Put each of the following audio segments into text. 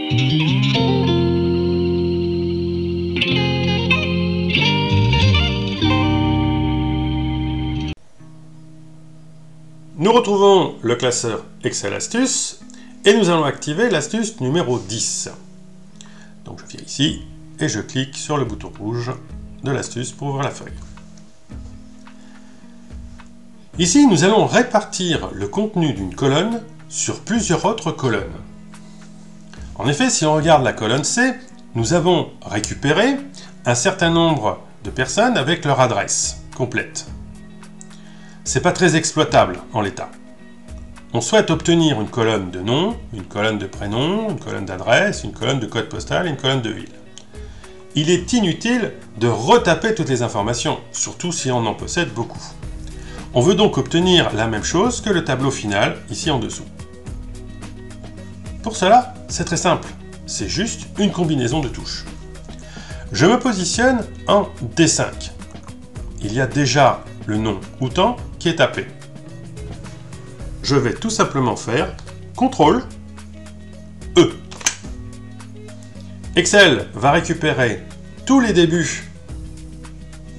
Nous retrouvons le classeur Excel Astuces et nous allons activer l'astuce numéro 10. Donc je viens ici et je clique sur le bouton rouge de l'astuce pour ouvrir la feuille. Ici, nous allons répartir le contenu d'une colonne sur plusieurs autres colonnes. En effet, si on regarde la colonne C, nous avons récupéré un certain nombre de personnes avec leur adresse complète. C'est pas très exploitable en l'état. On souhaite obtenir une colonne de nom, une colonne de prénom, une colonne d'adresse, une colonne de code postal et une colonne de ville. Il est inutile de retaper toutes les informations, surtout si on en possède beaucoup. On veut donc obtenir la même chose que le tableau final, ici en dessous. Pour cela, c'est très simple. C'est juste une combinaison de touches. Je me positionne en D5. Il y a déjà le nom Outan qui est tapé. Je vais tout simplement faire CTRL E. Excel va récupérer tous les débuts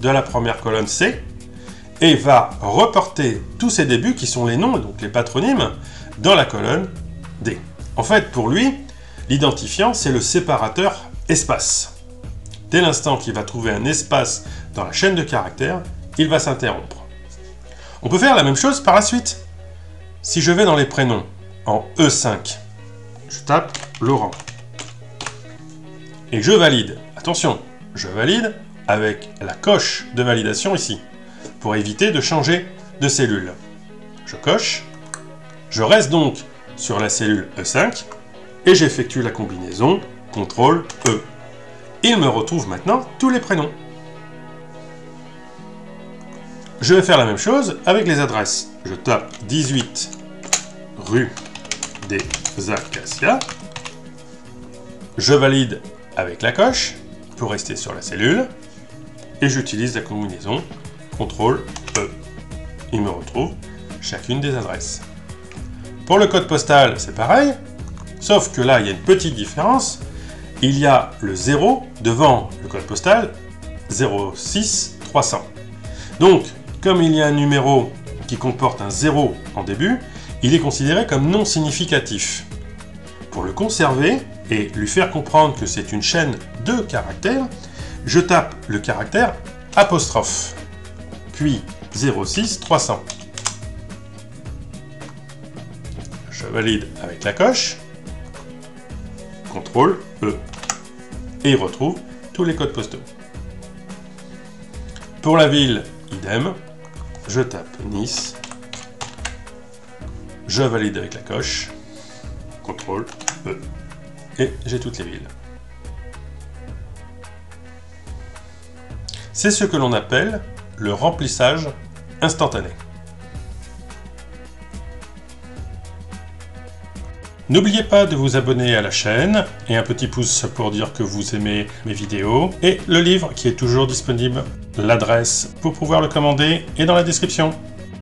de la première colonne C et va reporter tous ces débuts qui sont les noms, donc les patronymes, dans la colonne D. En fait, pour lui, l'identifiant, c'est le séparateur espace. Dès l'instant qu'il va trouver un espace dans la chaîne de caractères, il va s'interrompre. On peut faire la même chose par la suite. Si je vais dans les prénoms, en E5, je tape Laurent. Et je valide. Attention, je valide avec la coche de validation ici, pour éviter de changer de cellule. Je coche, je reste donc sur la cellule E5, et j'effectue la combinaison CTRL E. Il me retrouve maintenant tous les prénoms. Je vais faire la même chose avec les adresses. Je tape 18 rue des Acacias. Je valide avec la coche pour rester sur la cellule. Et j'utilise la combinaison CTRL E. Il me retrouve chacune des adresses. Pour le code postal, c'est pareil. Sauf que là, il y a une petite différence. Il y a le 0 devant le code postal 06300. Donc, comme il y a un numéro qui comporte un 0 en début, il est considéré comme non significatif. Pour le conserver et lui faire comprendre que c'est une chaîne de caractères, je tape le caractère apostrophe, puis 06300. Je valide avec la coche, CTRL E, et il retrouve tous les codes postaux. Pour la ville, idem, je tape Nice, je valide avec la coche, CTRL E, et j'ai toutes les villes. C'est ce que l'on appelle le remplissage instantané. N'oubliez pas de vous abonner à la chaîne et un petit pouce pour dire que vous aimez mes vidéos et le livre qui est toujours disponible. L'adresse pour pouvoir le commander est dans la description.